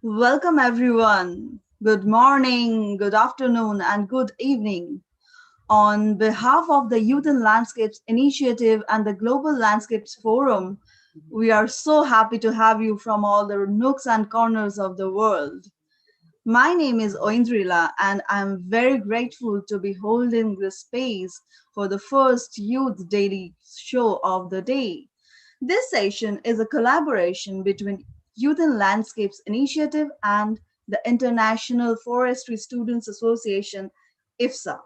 Welcome, everyone. Good morning, good afternoon, and good evening. On behalf of the Youth and Landscapes Initiative and the Global Landscapes Forum, we are so happy to have you from all the nooks and corners of the world. My name is Oindrila, and I'm very grateful to be holding this space for the first Youth Daily show of the day. This session is a collaboration between Youth and Landscapes Initiative and the International Forestry Students Association, IFSA.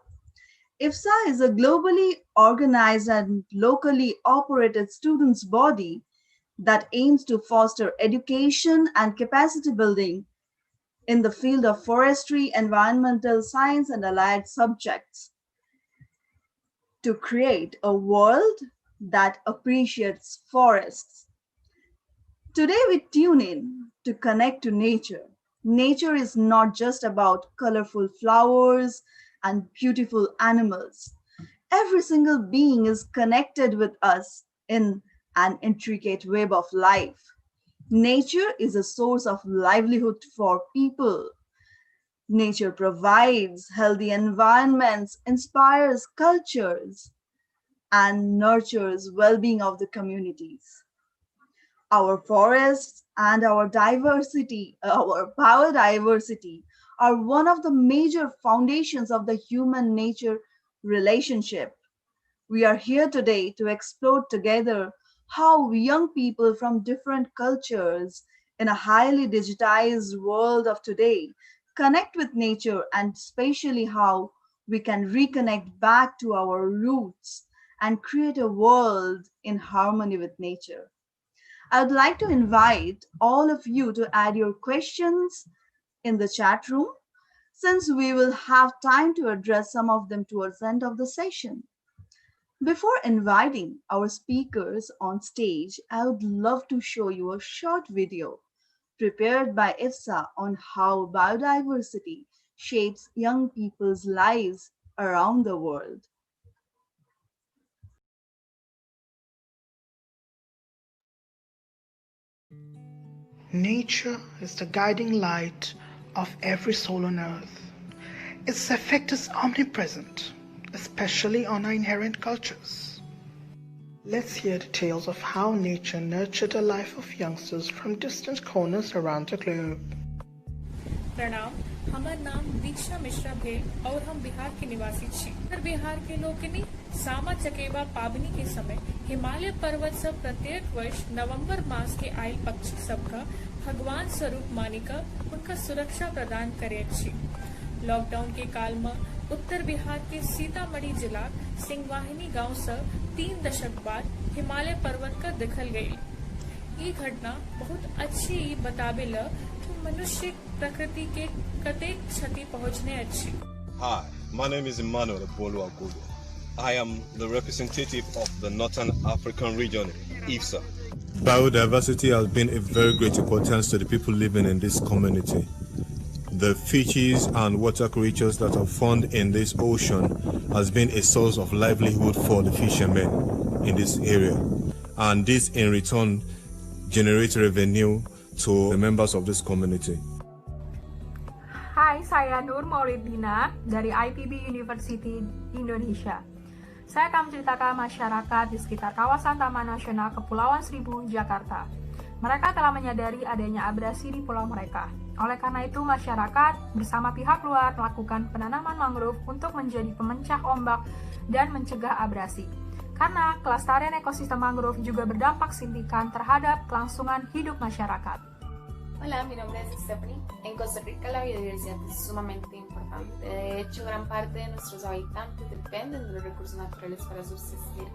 IFSA is a globally organized and locally operated students' body that aims to foster education and capacity building in the field of forestry, environmental science, and allied subjects to create a world that appreciates forests. Today, we tune in to connect to nature. Nature is not just about colorful flowers and beautiful animals. Every single being is connected with us in an intricate web of life. Nature is a source of livelihood for people. Nature provides healthy environments, inspires cultures, and nurtures well-being of the communities. Our forests and our biodiversity are one of the major foundations of the human nature relationship. We are here today to explore together how young people from different cultures in a highly digitized world of today connect with nature, and especially how we can reconnect back to our roots and create a world in harmony with nature. I would like to invite all of you to add your questions in the chat room since we will have time to address some of them towards the end of the session. Before inviting our speakers on stage, I would love to show you a short video prepared by IFSA on how biodiversity shapes young people's lives around the world. Nature is the guiding light of every soul on earth. Its effect is omnipresent, especially on our inherent cultures. Let's hear the tales of how nature nurtured the life of youngsters from distant corners around the globe. प्रणाम हमर नाम दीक्षा मिश्रा भेल और हम बिहार के निवासी छी उत्तर बिहार के लोकनि सामा चकेबा पाबनी के समय हिमालय पर्वत सब प्रत्येक वर्ष नवंबर मास के आयल पक्षी सबका भगवान स्वरूप मानिक उनका सुरक्षा प्रदान करैत छी। लॉकडाउन के काल में उत्तर बिहार के सीतामढ़ी जिला सिंहवाहिनी गांव से 3 दशक बाद हिमालय पर्वत का देखल गई। ये घटना बहुत अच्छी बताबेला कि मनुष्य प्रकृति के कतेक क्षति पहुंचने अच्छी। Hi, my name is Emmanuel Bolu Agogo. I am the representative of the Northern African region, IFSA. Biodiversity has been a very great importance to the people living in this community. The fishes and water creatures that are found in this ocean has been a source of livelihood for the fishermen in this area. And this in return generates revenue to the members of this community. Hai, saya Nur Maulidina dari IPB University Indonesia. Saya akan menceritakan masyarakat di sekitar kawasan Taman Nasional Kepulauan Seribu, Jakarta. Mereka telah menyadari adanya abrasi di pulau mereka. Oleh karena itu, masyarakat bersama pihak luar melakukan penanaman mangrove untuk menjadi pemecah ombak dan mencegah abrasi. Karena kelestarian ekosistem mangrove juga berdampak signifikan terhadap kelangsungan hidup masyarakat. Hola, mi nombre es Stephanie. En Costa Rica la biodiversidad es sumamente importante. De hecho, gran parte de nuestros habitantes dependen de los recursos naturales para subsistir.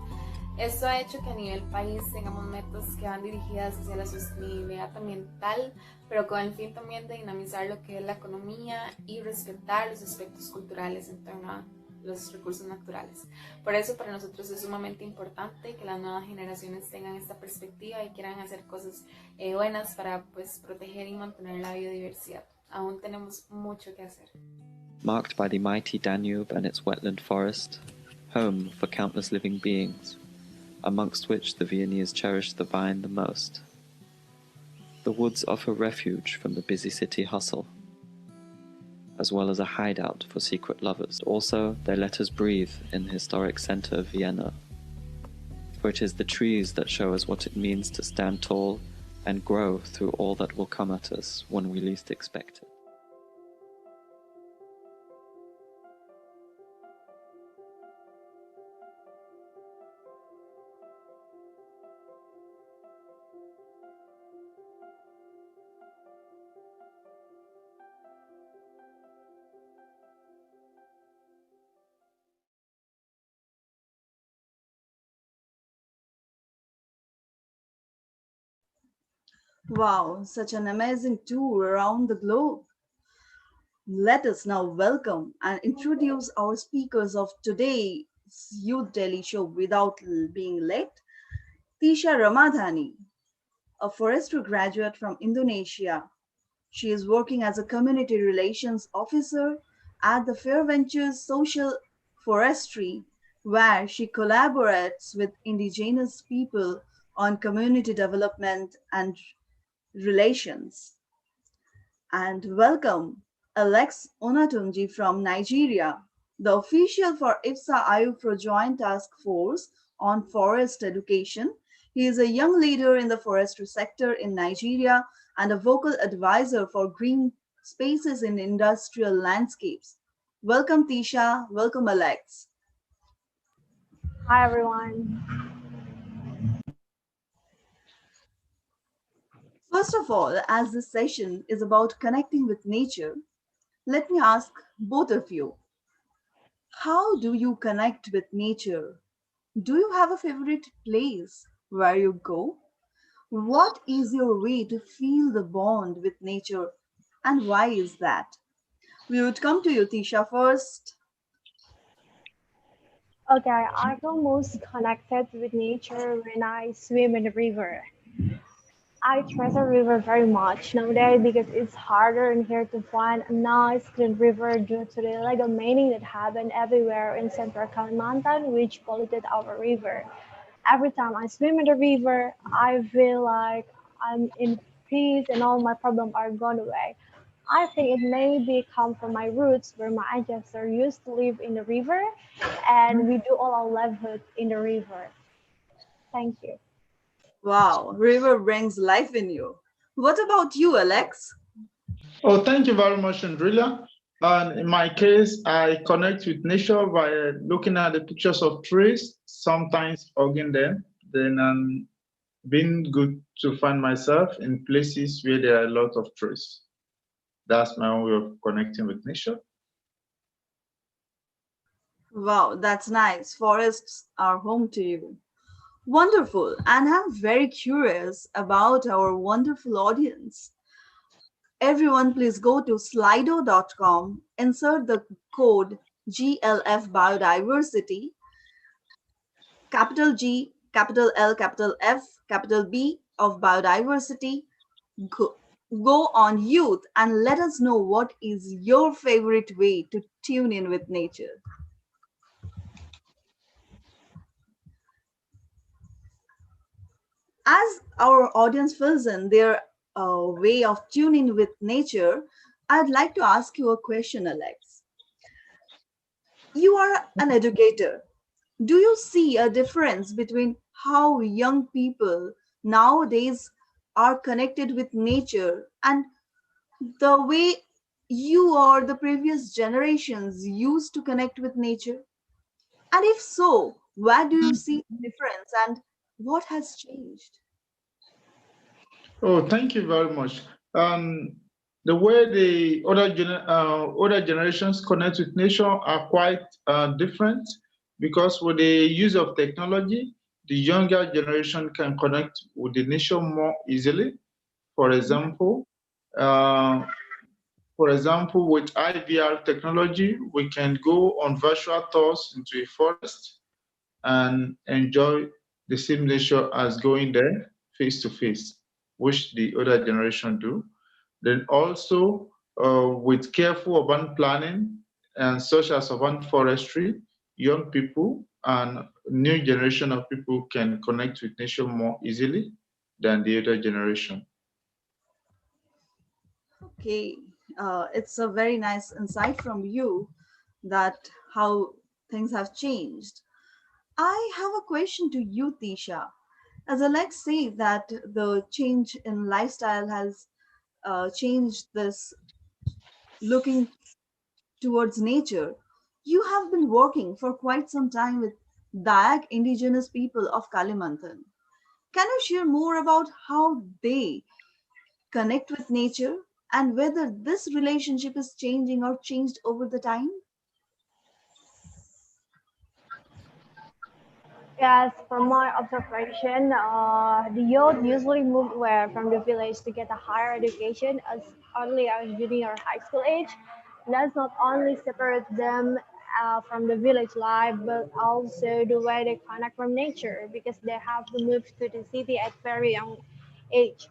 Esto ha hecho que a nivel país tengamos metas que van dirigidas hacia la sostenibilidad ambiental, pero con el fin también de dinamizar lo que es la economía y respetar los aspectos culturales en torno a los recursos naturales. Por eso para nosotros es sumamente importante que las nuevas generaciones tengan esta perspectiva y quieran hacer cosas buenas para proteger y mantener la biodiversidad. Aún tenemos mucho que hacer. Marked by the mighty Danube and its wetland forest, home for countless living beings, amongst which the Viennese cherish the vine the most. The woods offer refuge from the busy city hustle, as well as a hideout for secret lovers. Also, they let us breathe in the historic center of Vienna, for it is the trees that show us what it means to stand tall and grow through all that will come at us when we least expect it. Wow, such an amazing tour around the globe. Let us now welcome and introduce our speakers of today's Youth Daily Show without being late. Tisha Ramadhani, a forestry graduate from Indonesia. She is working as a community relations officer at the Fairventures Social Forestry, where she collaborates with indigenous people on community development and relations. And welcome Alex Onatunji from Nigeria, the official for IFSA IUFRO Joint Task Force on Forest Education. He is a young leader in the forestry sector in Nigeria and a vocal advisor for green spaces in industrial landscapes. Welcome, Tisha. Welcome, Alex. Hi, everyone. First of all, as this session is about connecting with nature, let me ask both of you, how do you connect with nature? Do you have a favorite place where you go? What is your way to feel the bond with nature, and why is that? We would come to you, Tisha, first. Okay, I feel most connected with nature when I swim in the river. I treasure river very much nowadays because it's harder in here to find a nice clean river due to the illegal mining that happened everywhere in central Kalimantan, which polluted our river. Every time I swim in the river, I feel like I'm in peace and all my problems are gone away. I think it maybe come from my roots where my ancestors used to live in the river and we do all our livelihood in the river. Thank you. Wow, river brings life in you. What about you, Alex? Oh, thank you very much, Andrea. And in my case, I connect with nature by looking at the pictures of trees, sometimes hugging them, then being good to find myself in places where there are a lot of trees. That's my own way of connecting with nature. Wow, that's nice. Forests are home to you. Wonderful. And I'm very curious about our wonderful audience. Everyone, please go to slido.com, insert the code GLF Biodiversity, capital G, capital L, capital F, capital B of biodiversity. Go on youth and let us know what is your favorite way to tune in with nature. As our audience fills in their way of tuning with nature, I'd like to ask you a question, Alex. You are an educator. Do you see a difference between how young people nowadays are connected with nature and the way you or the previous generations used to connect with nature? And if so, where do you see the difference and what has changed? Oh, thank you very much. The way the older generations connect with nature are quite different because with the use of technology, the younger generation can connect with the nature more easily. For example, with IVR technology, we can go on virtual tours into a forest and enjoy the same nature as going there face to face, which the older generation do. Then also with careful urban planning and such as urban forestry, young people and new generation of people can connect with nature more easily than the older generation. Okay, it's a very nice insight from you that how things have changed. I have a question to you, Tisha. As let's say that the change in lifestyle has changed this looking towards nature. You have been working for quite some time with Dayak indigenous people of Kalimantan. Can you share more about how they connect with nature and whether this relationship is changing or changed over the time? Yes, from my observation, the youth usually move away from the village to get a higher education as early as junior high school age. That's not only separate them from the village life, but also the way they connect from nature because they have to move to the city at very young age.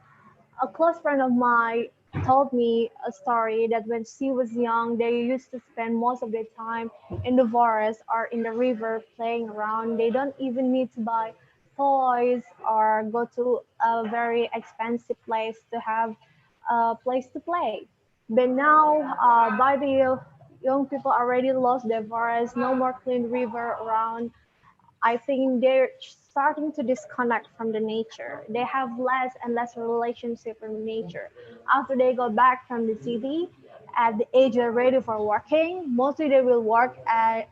A close friend of mine told me a story that when she was young, they used to spend most of their time in the forest or in the river playing around. They don't even need to buy toys or go to a very expensive place to have a place to play. But now, by the young people already lost their forest, no more clean river around. I think they're starting to disconnect from the nature. They have less and less relationship with nature. After they go back from the city, at the age they're ready for working, mostly they will work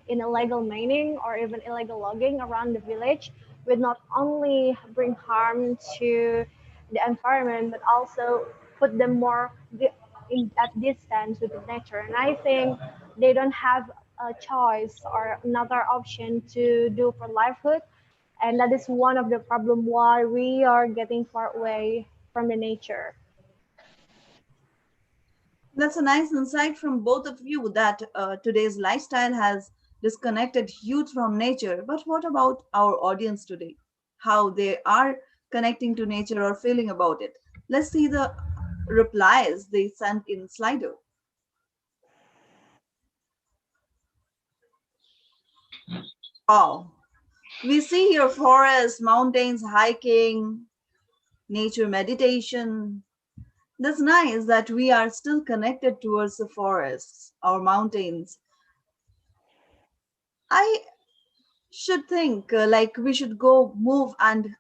in illegal mining or even illegal logging around the village, will not only bring harm to the environment but also put them more at distance with the nature. And I think they don't have a choice or another option to do for livelihood. And that is one of the problem why we are getting far away from the nature. That's a nice insight from both of you that today's lifestyle has disconnected youth from nature. But what about our audience today? How they are connecting to nature or feeling about it? Let's see the replies they sent in Slido. Wow. We see here forests, mountains, hiking, nature meditation. That's nice that we are still connected towards the forests, our mountains. I should think like we should go move and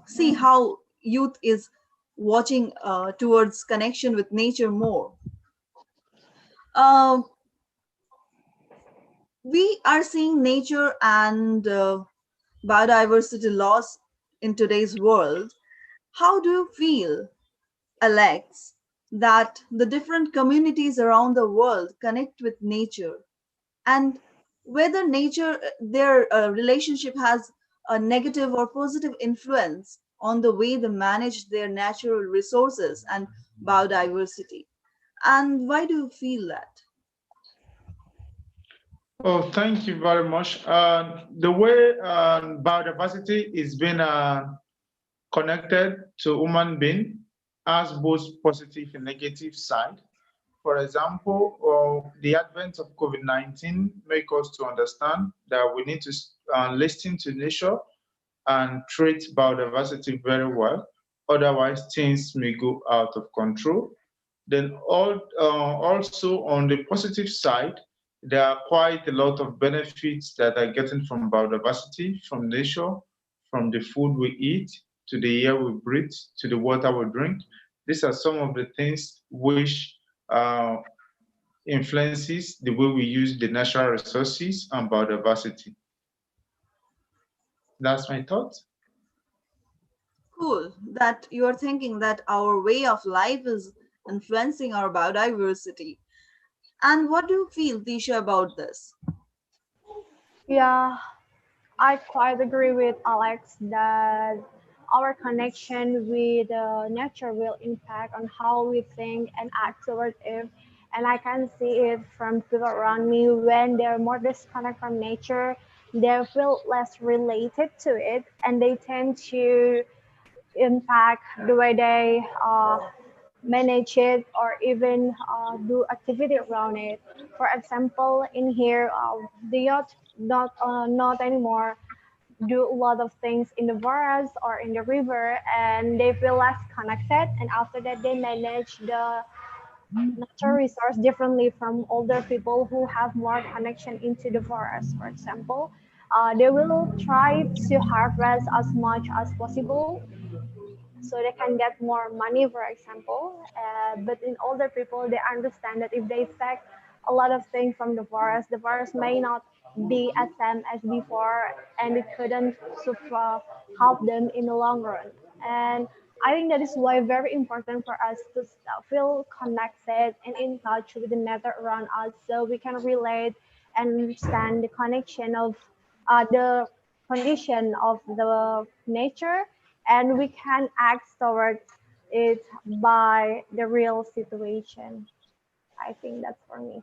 see how youth is watching towards connection with nature more. Uh, we are seeing nature and biodiversity loss in today's world. How do you feel, Alex, that the different communities around the world connect with nature and whether nature, their relationship has a negative or positive influence on the way they manage their natural resources and biodiversity? And why do you feel that? Oh, thank you very much. The way biodiversity is being connected to human being has both positive and negative side. For example, the advent of COVID-19 make us to understand that we need to listen to nature and treat biodiversity very well. Otherwise, things may go out of control. Then also on the positive side, there are quite a lot of benefits that are getting from biodiversity, from nature, from the food we eat, to the air we breathe, to the water we drink. These are some of the things which uh, influences the way we use the natural resources and biodiversity. That's my thought. Cool that you are thinking that our way of life is influencing our biodiversity. And what do you feel, Tisha, about this? Yeah, I quite agree with Alex that our connection with nature will impact on how we think and act toward it. And I can see it from people around me when they're more disconnected from nature, they feel less related to it and they tend to impact the way they manage it or even do activity around it. For example, in here, the yacht not anymore do a lot of things in the forest or in the river, and they feel less connected. And after that, they manage natural resource differently from older people who have more connection into the forest. For example, they will try to harvest as much as possible so they can get more money, for example. But in older people, they understand that if they take a lot of things from the forest may not be as same as before, and it couldn't help them in the long run. And I think that is why very important for us to feel connected and in touch with the nature around us, so we can relate and understand the connection of the condition of the nature, and we can act towards it by the real situation. I think that's for me.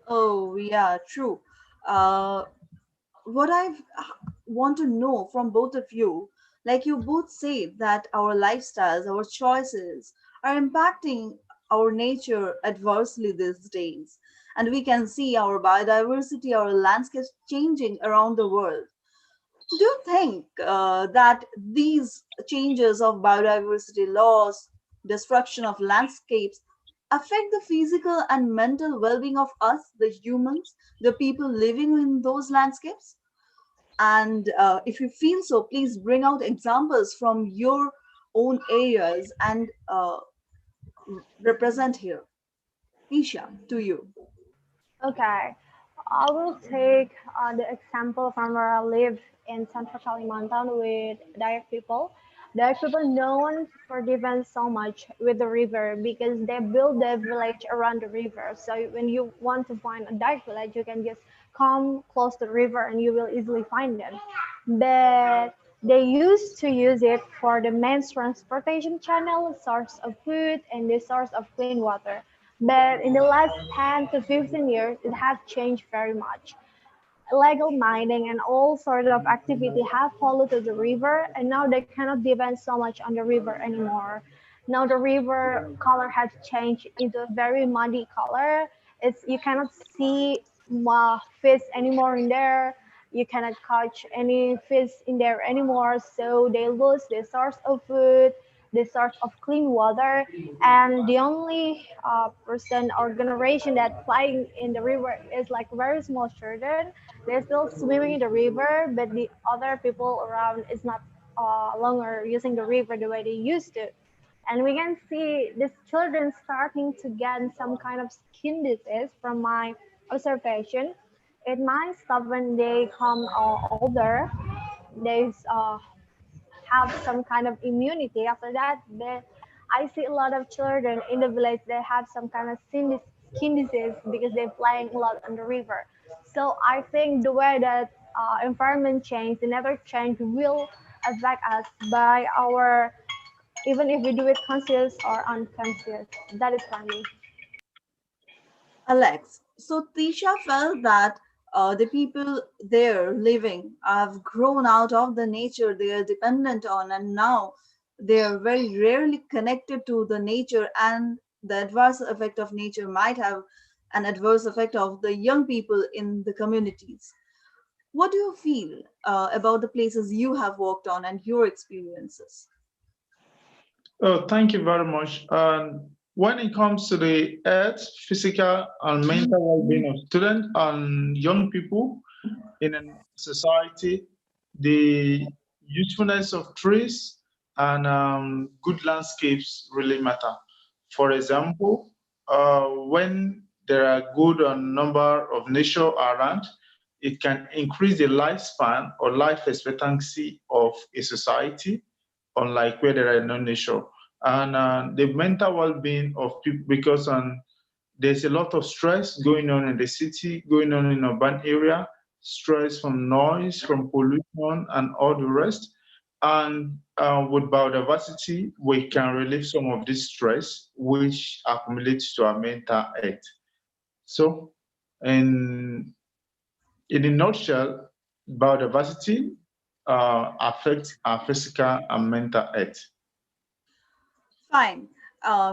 Oh, yeah, true. Uh, what I want to know from both of you, like you both say that our lifestyles, our choices are impacting our nature adversely these days. And we can see our biodiversity, our landscapes changing around the world. Do you think that these changes of biodiversity loss, destruction of landscapes, affect the physical and mental well-being of us, the humans, the people living in those landscapes? And if you feel so, please bring out examples from your own areas and represent here. Isha, to you. Okay, I will take the example from where I live in Central Kalimantan with Dayak people. Dayak people known for defense so much with the river because they build their village around the river. So when you want to find a Dayak village, you can just come close to the river and you will easily find them. But they used to use it for the main transportation channel, source of food, and the source of clean water. But in the last 10 to 15 years, it has changed very much. Illegal mining and all sort of activity have polluted the river, and now they cannot depend so much on the river anymore. Now the river color has changed into a very muddy color. It's you cannot see fish anymore in there. You cannot catch any fish in there anymore. So they lose the source of food, the source of clean water, and the only person or generation that playing in the river is like very small children. They're still swimming in the river, but the other people around is not longer using the river the way they used to. And we can see these children starting to get some kind of skin disease from my observation. It might stop when they come older. They have some kind of immunity after that. But I see a lot of children in the village, they have some kind of skin disease because they're playing a lot on the river. So I think the way that environment change, the nature change will affect us by our, even if we do it conscious or unconscious. That is for me. Alex, so Tisha felt that the people there living have grown out of the nature they are dependent on, and now they are very rarely connected to the nature, and the adverse effect of nature might have an adverse effect of the young people in the communities. What do you feel about the places you have walked on and your experiences? Oh, thank you very much. And when it comes to the health, physical, and mental well-being of students and young people in a society, the usefulness of trees and good landscapes really matter. For example, when there are good number of nature around, it can increase the lifespan or life expectancy of a society, unlike where there are no nature. And the mental well-being of people, because there's a lot of stress going on in the city, going on in urban area, stress from noise, from pollution, and all the rest. And with biodiversity, we can relieve some of this stress, which accumulates to our mental health. So, in a nutshell, biodiversity affects our physical and mental health. Fine.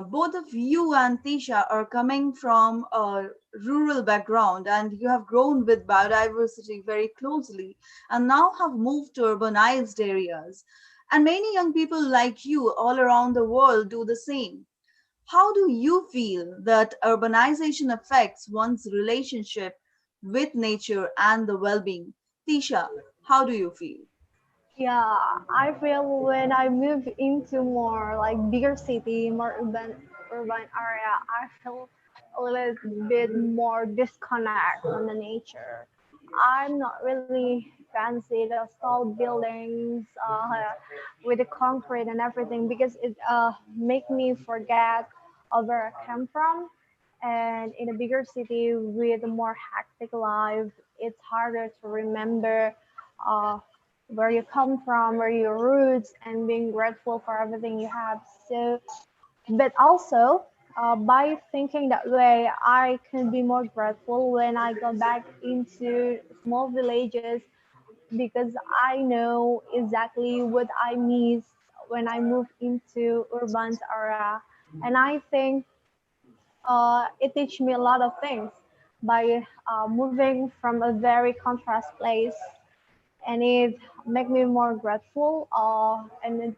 Both of you and Tisha are coming from a rural background, and you have grown with biodiversity very closely and now have moved to urbanized areas. And many young people like you all around the world do the same. How do you feel that urbanization affects one's relationship with nature and the well-being? Tisha, how do you feel? Yeah, I feel when I move into more like bigger city, more urban area, I feel a little bit more disconnect from the nature. I'm not really fancy the tall buildings with the concrete and everything because it make me forget of where I come from. And in a bigger city with a more hectic life, it's harder to remember uh, where you come from, where your roots, and being grateful for everything you have. So, but also by thinking that way, I can be more grateful when I go back into small villages because I know exactly what I miss when I move into urban area. And I think it teach me a lot of things by moving from a very contrast place, and it make me more grateful and it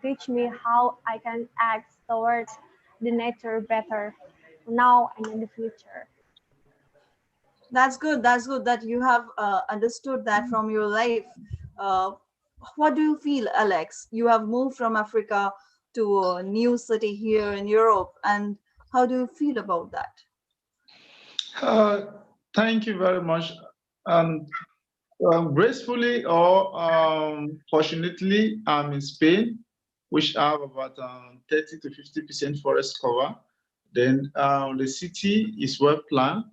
teach me how I can act towards the nature better now and in the future. That's good. That's good that you have understood that from your life. Uh, what do you feel, Alex? You have moved from Africa to a new city here in Europe, and how do you feel about that? Uh, Thank you very much. Um, Gracefully or fortunately, I'm in Spain, which have about 30 to 50% forest cover. Then the city is well planned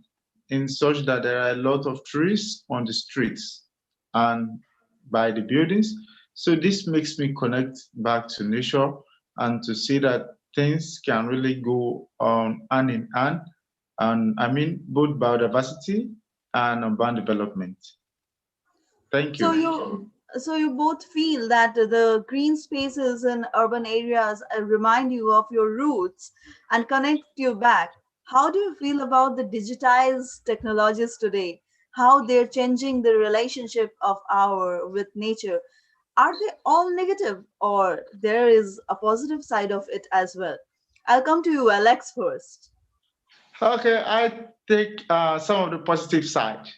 in such that there are a lot of trees on the streets and by the buildings. So this makes me connect back to nature and to see that things can really go hand in hand. And I mean both biodiversity and urban development. Thank So you. you both feel that the green spaces in urban areas remind you of your roots and connect you back. How do you feel about the digitized technologies today? How they're changing the relationship of our with nature? Are they all negative, or there is a positive side of it as well? I'll come to you, Alex, first. Okay, I take some of the positive side.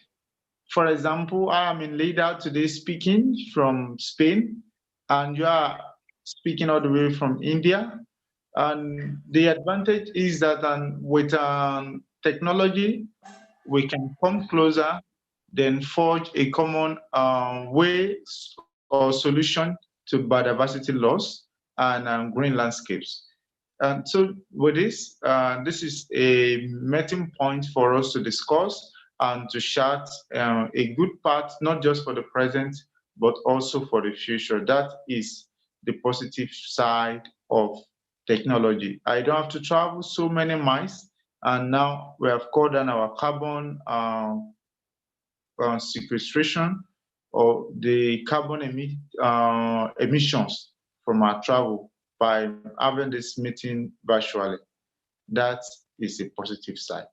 For example, I am in Lleida today speaking from Spain, and you are speaking all the way from India. And the advantage is that with technology, we can come closer, then forge a common way or solution to biodiversity loss and green landscapes. And so with this is a meeting point for us to discuss and to chart a good path, not just for the present, but also for the future. That is the positive side of technology. I don't have to travel so many miles, and now we have cut down our carbon sequestration or the emissions from our travel by having this meeting virtually. That is a positive side.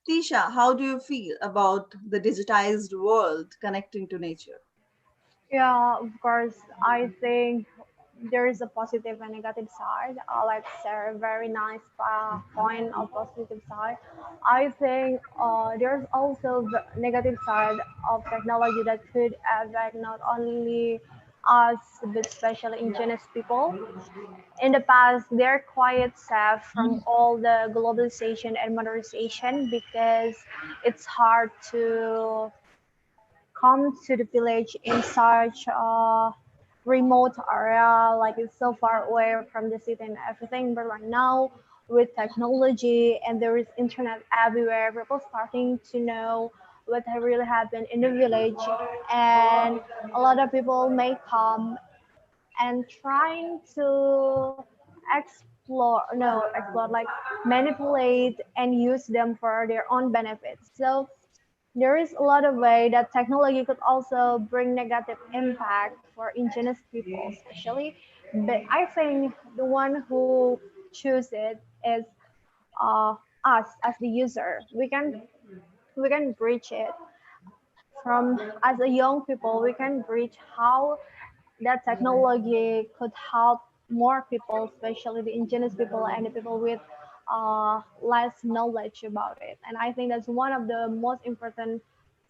Tisha, how do you feel about the digitized world connecting to nature? Yeah, of course, I think there is a positive and negative side. Let's say a very nice point of positive side. I think there's also the negative side of technology that could affect not only us but especially indigenous people. In the past, they're quite safe from all the globalization and modernization because it's hard to come to the village in such a remote area, like it's so far away from the city and everything. But right now, with technology and there is internet everywhere, people starting to know what really happened in the village, and a lot of people may come and trying to explore like manipulate and use them for their own benefits. So there is a lot of way that technology could also bring negative impact for indigenous people, especially. But I think the one who choose it is uh, us as the user. We can bridge it from as a young people. We can bridge how that technology could help more people, especially the indigenous people and the people with less knowledge about it. And I think that's one of the most important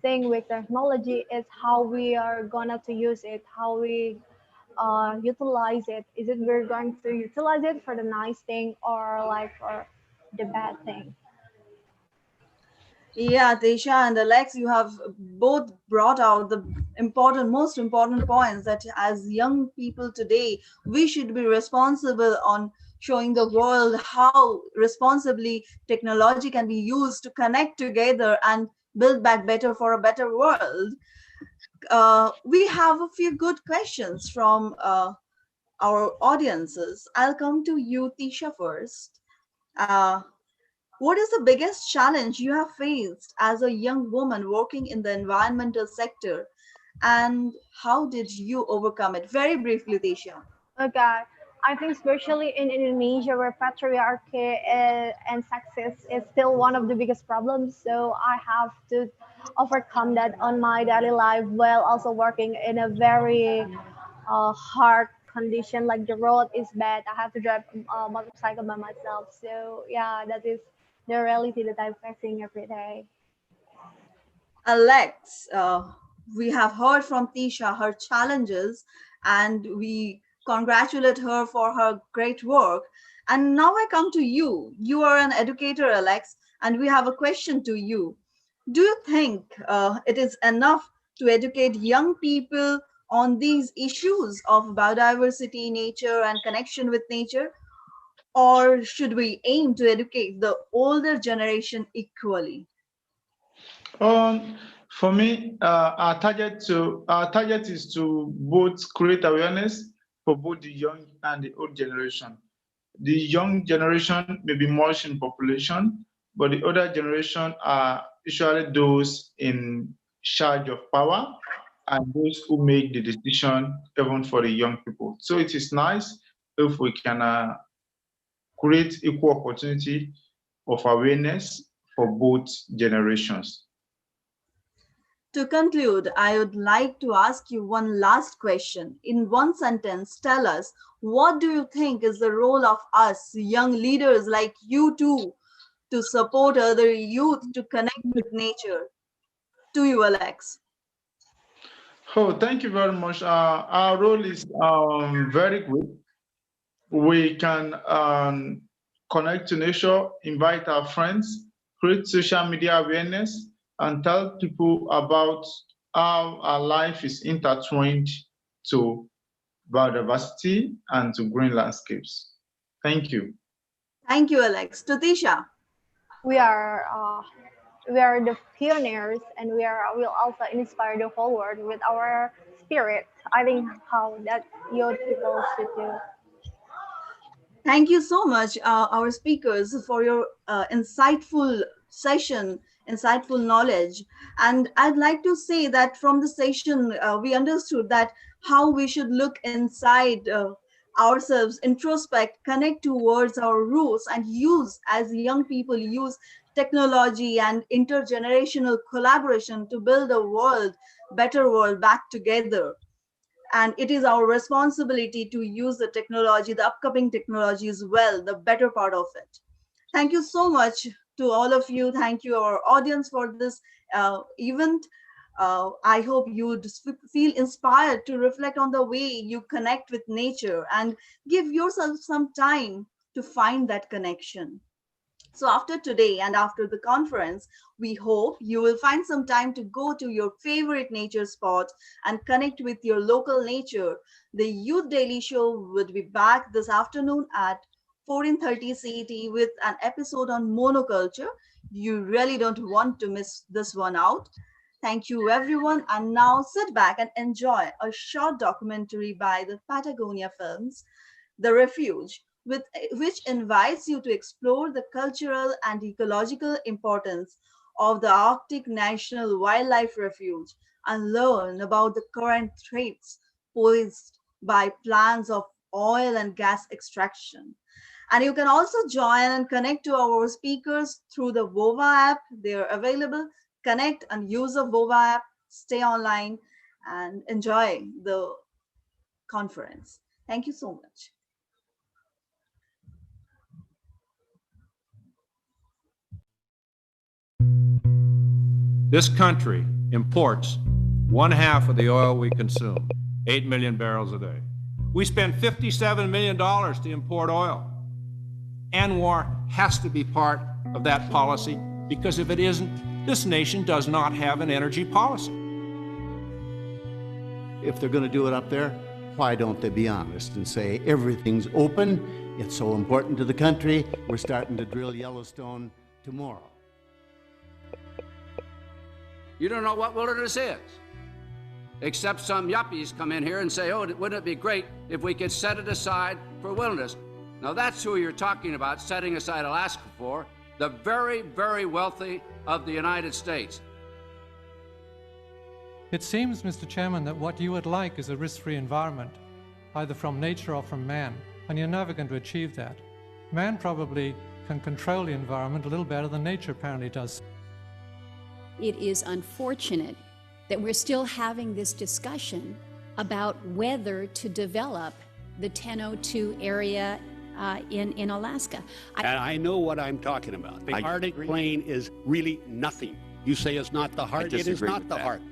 thing with technology is how we are gonna to use it, how we utilize it. Is it we're going to utilize it for the nice thing or like for the bad thing? Yeah, Desha and Alex, you have both brought out the most important points that as young people today, we should be responsible on showing the world how responsibly technology can be used to connect together and build back better for a better world. We have a few good questions from our audiences. I'll come to you, Tisha, first. Uh, what is the biggest challenge you have faced as a young woman working in the environmental sector, and how did you overcome it? Very briefly, Tisha. Okay, I think especially in Indonesia where patriarchy and sexism is still one of the biggest problems. So I have to overcome that on my daily life while also working in a very hard condition. Like the road is bad, I have to drive a motorcycle by myself. So yeah, that is the reality that I'm facing every day. Alex, we have heard from Tisha her challenges, and we congratulate her for her great work. And now I come to you. You are an educator, Alex, and we have a question to you. Do you think it is enough to educate young people on these issues of biodiversity, nature, and connection with nature? Or should we aim to educate the older generation equally? For me, our target is to both create awareness for both the young and the old generation. The young generation may be much in population, but the older generation are usually those in charge of power and those who make the decision even for the young people. So it is nice if we can create equal opportunity of awareness for both generations. To conclude, I would like to ask you one last question. In one sentence, tell us, what do you think is the role of us, young leaders like you two, to support other youth to connect with nature? To you, Alex. Oh, thank you very much. Our role is very good. We can connect to nature, invite our friends, create social media awareness, and tell people about how our life is intertwined to biodiversity and to green landscapes. Thank you. Thank you, Alex. To Tisha. We are we are the pioneers, and will also inspire the whole world with our spirit. I think how that young people should do. Thank you so much, our speakers, for your insightful session, insightful knowledge. And I'd like to say that from the session, we understood that how we should look inside ourselves, introspect, connect towards our roots, and use, as young people, use technology and intergenerational collaboration to build a world, better world back together. And it is our responsibility to use the technology, the upcoming technology as well, the better part of it. Thank you so much to all of you. Thank you, our audience, for this event. I hope you would feel inspired to reflect on the way you connect with nature and give yourself some time to find that connection. So after today and after the conference, we hope you will find some time to go to your favorite nature spot and connect with your local nature. The Youth Daily Show would be back this afternoon at 14:30 CET with an episode on monoculture. You really don't want to miss this one out. Thank you, everyone. And now sit back and enjoy a short documentary by the Patagonia Films, The Refuge, which invites you to explore the cultural and ecological importance of the Arctic National Wildlife Refuge and learn about the current threats posed by plans of oil and gas extraction. And you can also join and connect to our speakers through the VOVA app. They are available. Connect and use the VOVA app, stay online, and enjoy the conference. Thank you so much. This country imports 1/2 of the oil we consume, 8 million barrels a day. We spend $57 million to import oil. ANWR has to be part of that policy, because if it isn't, this nation does not have an energy policy. If they're going to do it up there, why don't they be honest and say everything's open, it's so important to the country, we're starting to drill Yellowstone tomorrow. You don't know what wilderness is, except some yuppies come in here and say, oh, wouldn't it be great if we could set it aside for wilderness? Now that's who you're talking about setting aside Alaska for, the very, very wealthy of the United States. It seems, Mr. Chairman, that what you would like is a risk-free environment, either from nature or from man, and you're never going to achieve that. Man probably can control the environment a little better than nature apparently does. It is unfortunate that we're still having this discussion about whether to develop the 1002 area in Alaska. And I know what I'm talking about. The Arctic Plain is really nothing. You say it's not the heart. It is not the heart.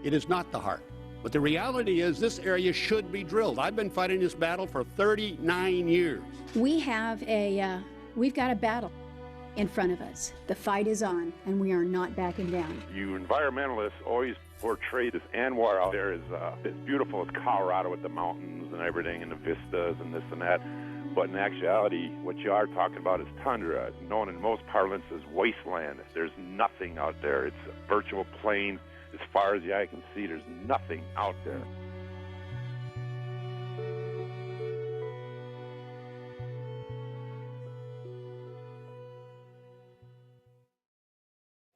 It is not the heart. But the reality is this area should be drilled. I've been fighting this battle for 39 years. We have we've got a battle in front of us. The fight is on, and we are not backing down. You environmentalists always portray this ANWR out there as beautiful as Colorado with the mountains and everything and the vistas and this and that. But in actuality, what you are talking about is tundra, known in most parlance as wasteland. There's nothing out there. It's a virtual plain. As far as the eye can see, there's nothing out there.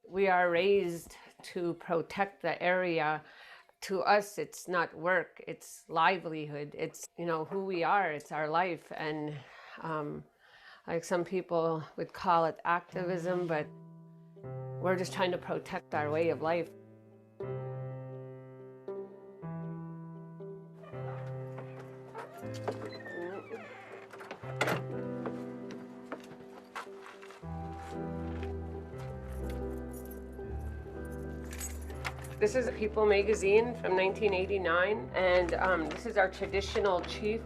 We are raised to protect the area. To us, it's not work, it's livelihood. It's, who we are, it's our life. And like some people would call it activism, but we're just trying to protect our way of life. This is People magazine from 1989, and this is our traditional chief.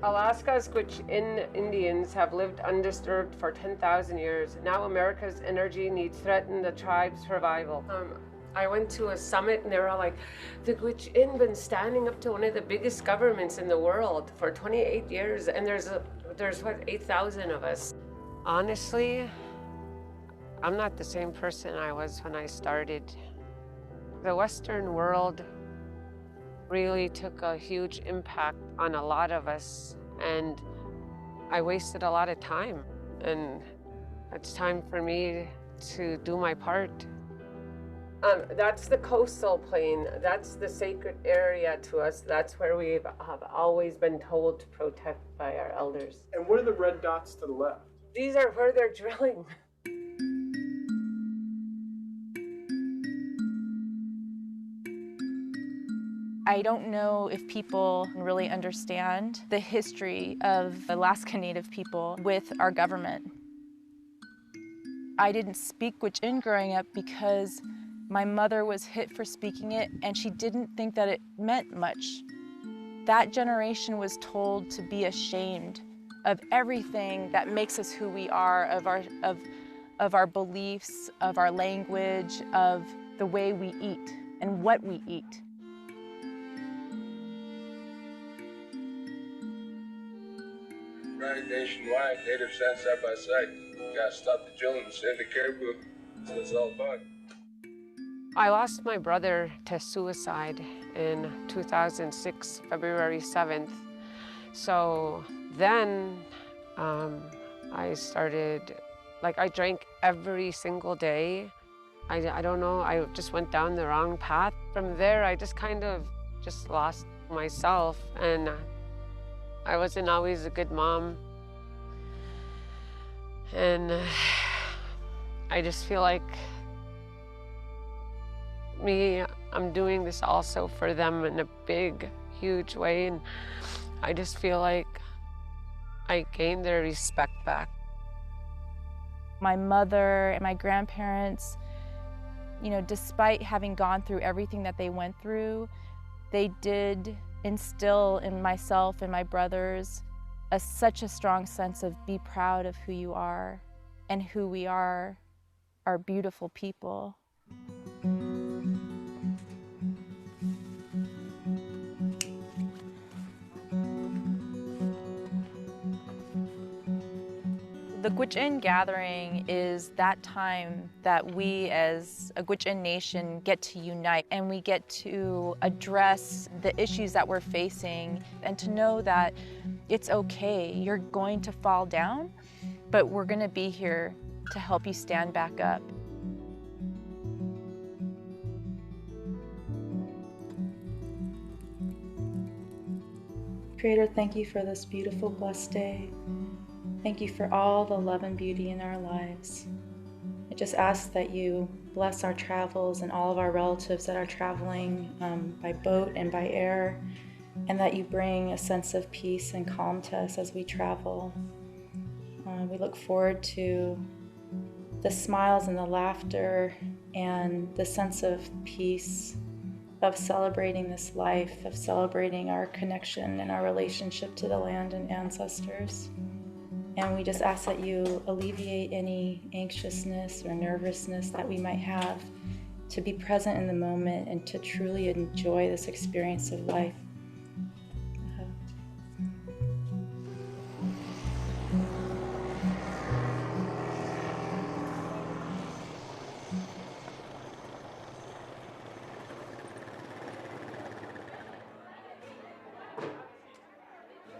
Alaska's Gwich'in Indians have lived undisturbed for 10,000 years. Now America's energy needs threaten the tribe's survival. I went to a summit and they were all like, the Gwich'in been standing up to one of the biggest governments in the world for 28 years, and there's what, 8,000 of us. Honestly, I'm not the same person I was when I started. The Western world really took a huge impact on a lot of us, and I wasted a lot of time, and it's time for me to do my part. That's the coastal plain. That's the sacred area to us. That's where we have always been told to protect by our elders. And what are the red dots to the left? These are where they're drilling. I don't know if people really understand the history of Alaska Native people with our government. I didn't speak Gwich'in growing up because my mother was hit for speaking it, and she didn't think that it meant much. That generation was told to be ashamed of everything that makes us who we are, of our beliefs, of our language, of the way we eat and what we eat. Running nationwide, native stand side by side. You gotta stop the drilling, save the caribou. That's what it's all about. I lost my brother to suicide in 2006, February 7th. So then I started, I drank every single day. I don't know, I just went down the wrong path. From there, I just kind of just lost myself, and I wasn't always a good mom. And I just feel like I'm doing this also for them in a big, huge way, and I just feel like I gained their respect back. My mother and my grandparents, you know, despite having gone through everything that they went through, they did instill in myself and my brothers such a strong sense of be proud of who you are and who we are beautiful people. The Gwich'in gathering is that time that we as a Gwich'in nation get to unite and we get to address the issues that we're facing and to know that it's okay. You're going to fall down, but we're going to be here to help you stand back up. Creator, thank you for this beautiful, blessed day. Thank you for all the love and beauty in our lives. I just ask that you bless our travels and all of our relatives that are traveling by boat and by air, and that you bring a sense of peace and calm to us as we travel. We look forward to the smiles and the laughter and the sense of peace of celebrating this life, of celebrating our connection and our relationship to the land and ancestors. And we just ask that you alleviate any anxiousness or nervousness that we might have, to be present in the moment and to truly enjoy this experience of life.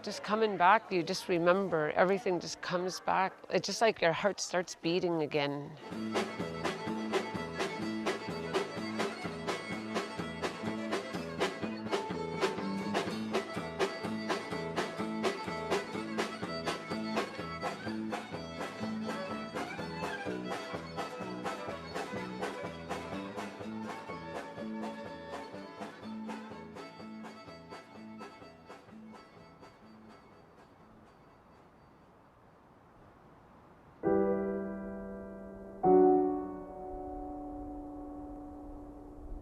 Just coming back, you just remember, everything just comes back. It's just like your heart starts beating again.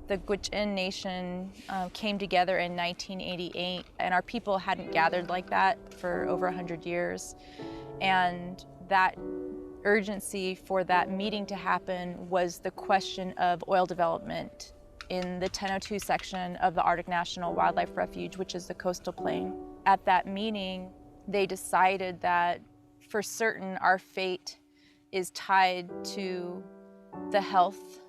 The Gwich'in Nation came together in 1988, and our people hadn't gathered like that for over 100 years. And that urgency for that meeting to happen was the question of oil development in the 1002 section of the Arctic National Wildlife Refuge, which is the coastal plain. At that meeting, they decided that for certain our fate is tied to the health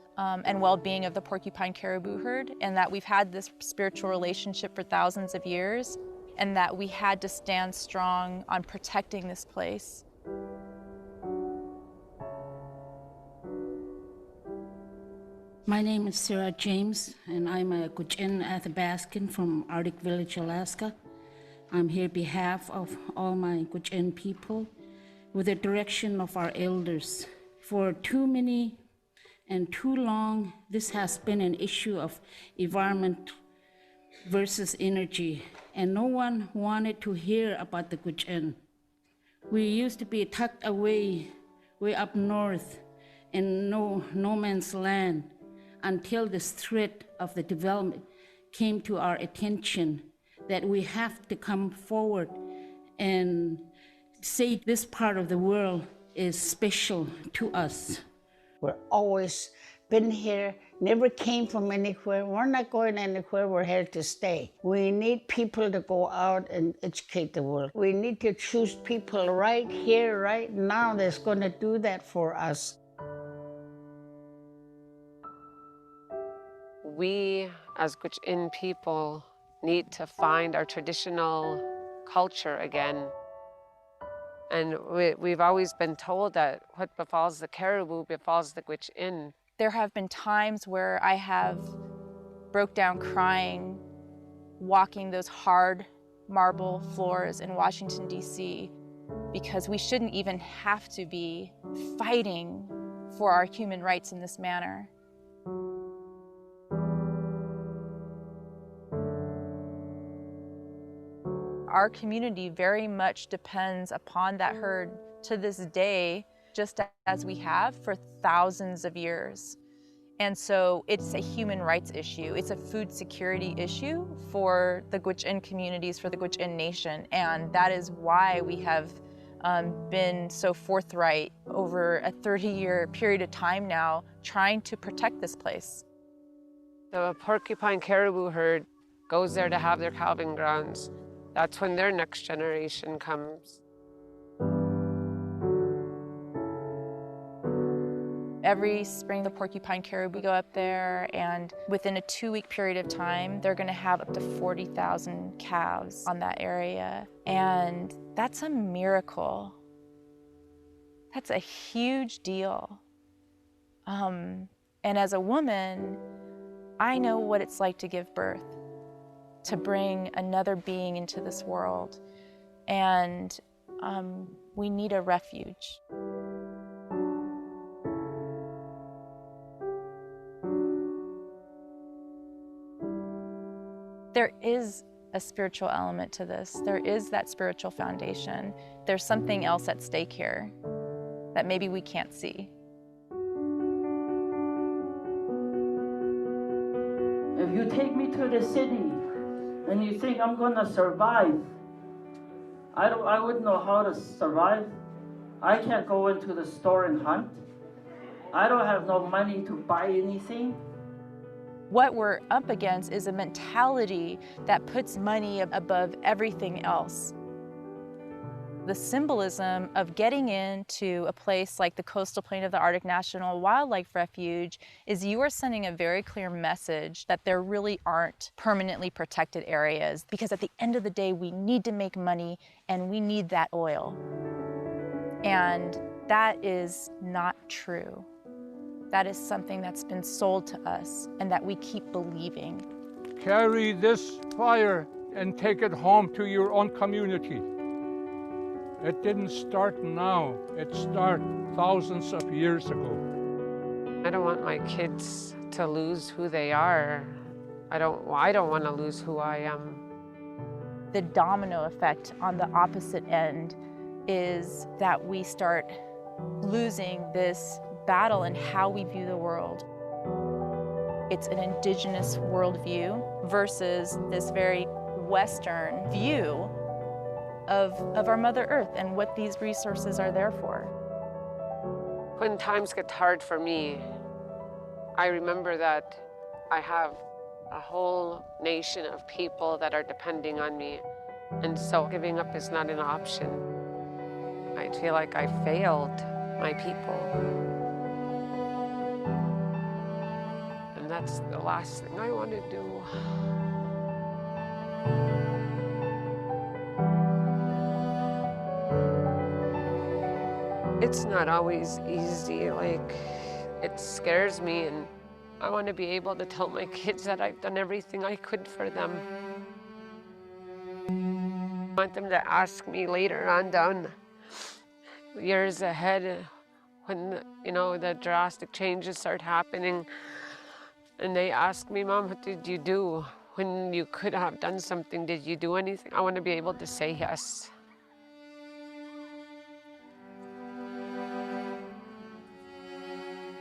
and well-being of the porcupine caribou herd, and that we've had this spiritual relationship for thousands of years, and that we had to stand strong on protecting this place. My name is Sarah James, and I'm a Gwich'in Athabascan from Arctic Village, Alaska. I'm here on behalf of all my Gwich'in people with the direction of our elders. For too many and too long, this has been an issue of environment versus energy, and no one wanted to hear about the Gwich'in. We used to be tucked away, way up north, in no man's land, until this threat of the development came to our attention, that we have to come forward and say this part of the world is special to us. We're always been here, never came from anywhere. We're not going anywhere, we're here to stay. We need people to go out and educate the world. We need to choose people right here, right now, that's gonna do that for us. We, as Gwich'in people, need to find our traditional culture again. And we've always been told that what befalls the caribou befalls the Gwich'in. There have been times where I have broke down crying, walking those hard marble floors in Washington, D.C., because we shouldn't even have to be fighting for our human rights in this manner. Our community very much depends upon that herd to this day, just as we have for thousands of years. And so it's a human rights issue. It's a food security issue for the Gwich'in communities, for the Gwich'in Nation. And that is why we have been so forthright over a 30-year period of time now trying to protect this place. The porcupine caribou herd goes there to have their calving grounds. That's when their next generation comes. Every spring, the porcupine caribou go up there, and within a 2-week period of time, they're gonna have up to 40,000 calves on that area. And that's a miracle. That's a huge deal. And as a woman, I know what it's like to give birth, to bring another being into this world. And we need a refuge. There is a spiritual element to this. There is that spiritual foundation. There's something else at stake here that maybe we can't see. If you take me to the city and you think I'm gonna survive, I wouldn't know how to survive. I can't go into the store and hunt. I don't have no money to buy anything. What we're up against is a mentality that puts money above everything else. The symbolism of getting into a place like the coastal plain of the Arctic National Wildlife Refuge is you are sending a very clear message that there really aren't permanently protected areas, because at the end of the day, we need to make money and we need that oil. And that is not true. That is something that's been sold to us and that we keep believing. Carry this fire and take it home to your own community. It didn't start now. It started thousands of years ago. I don't want my kids to lose who they are. I don't want to lose who I am. The domino effect on the opposite end is that we start losing this battle in how we view the world. It's an indigenous worldview versus this very Western view of our Mother Earth and what these resources are there for. When times get hard for me, I remember that I have a whole nation of people that are depending on me, and so giving up is not an option. I feel like I failed my people. And that's the last thing I want to do. It's not always easy, like, it scares me, and I want to be able to tell my kids that I've done everything I could for them. I want them to ask me later on down years ahead when, you know, the drastic changes start happening, and they ask me, Mom, what did you do? When you could have done something, did you do anything? I want to be able to say yes.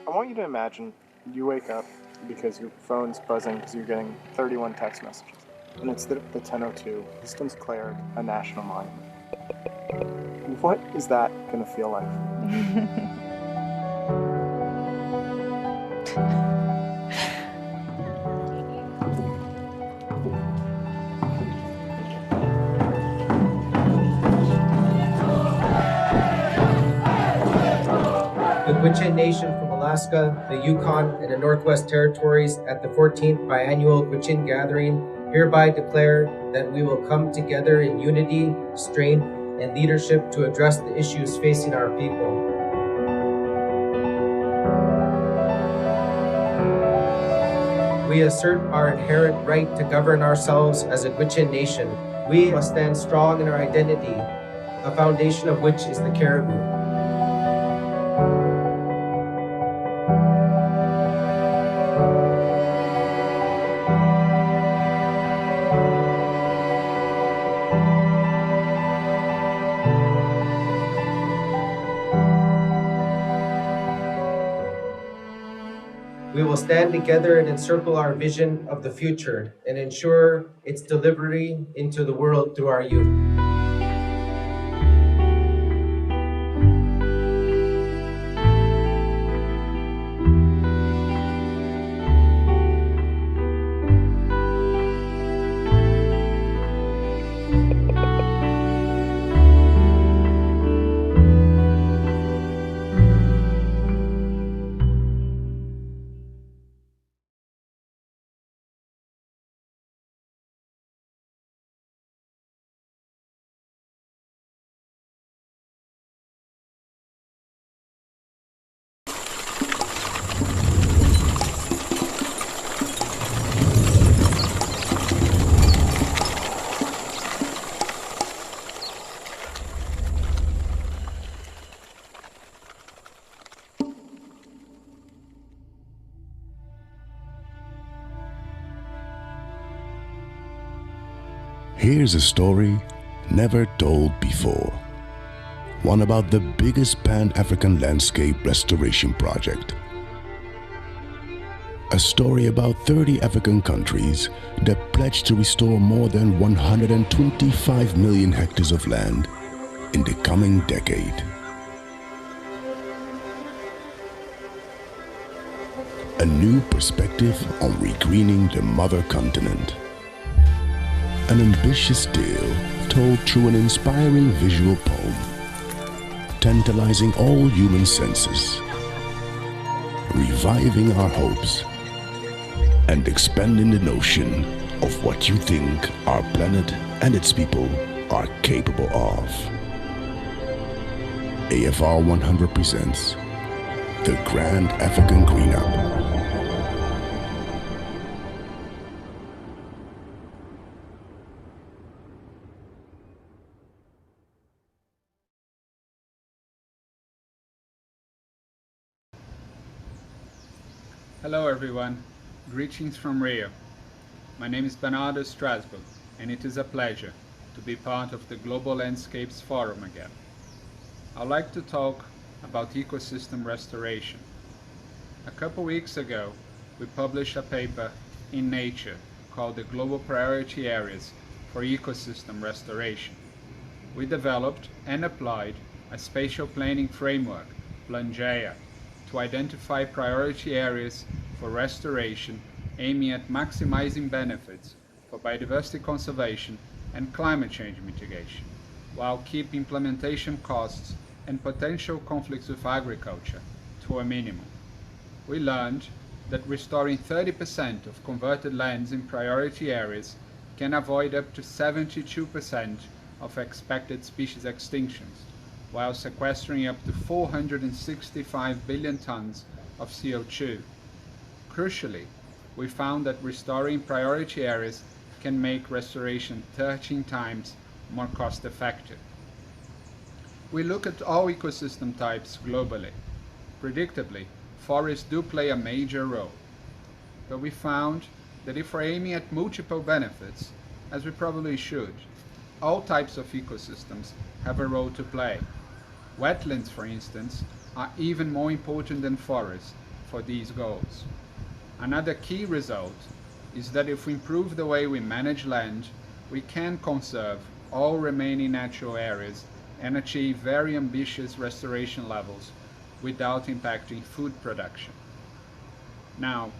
I want you to imagine you wake up because your phone's buzzing because you're getting 31 text messages. And it's the 10:02, Systems Cleared, a national monument. What is that going to feel like? The Gwich'in Nation from Alaska, the Yukon, and the Northwest Territories at the 14th Biannual Gwich'in Gathering hereby declare that we will come together in unity, strength, and leadership to address the issues facing our people. We assert our inherent right to govern ourselves as a Gwich'in Nation. We must stand strong in our identity, a foundation of which is the caribou. We will stand together and encircle our vision of the future and ensure its delivery into the world through our youth. Here's a story never told before. One about the biggest Pan-African landscape restoration project. A story about 30 African countries that pledged to restore more than 125 million hectares of land in the coming decade. A new perspective on regreening the mother continent. An ambitious tale told through an inspiring visual poem, tantalizing all human senses, reviving our hopes, and expanding the notion of what you think our planet and its people are capable of. AFR 100 presents the Grand African Green-Up. Hello everyone, greetings from Rio. My name is Bernardo Strasbourg, and it is a pleasure to be part of the Global Landscapes Forum again. I'd like to talk about ecosystem restoration. A couple weeks ago, we published a paper in Nature called the Global Priority Areas for Ecosystem Restoration. We developed and applied a spatial planning framework, Plangeia, to identify priority areas for restoration aiming at maximizing benefits for biodiversity conservation and climate change mitigation, while keeping implementation costs and potential conflicts with agriculture to a minimum. We learned that restoring 30% of converted lands in priority areas can avoid up to 72% of expected species extinctions, while sequestering up to 465 billion tons of CO2. Crucially, we found that restoring priority areas can make restoration 13 times more cost-effective. We look at all ecosystem types globally. Predictably, forests do play a major role, but we found that if we're aiming at multiple benefits, as we probably should, all types of ecosystems have a role to play. Wetlands, for instance, are even more important than forests for these goals. Another key result is that if we improve the way we manage land, we can conserve all remaining natural areas and achieve very ambitious restoration levels without impacting food production. Now,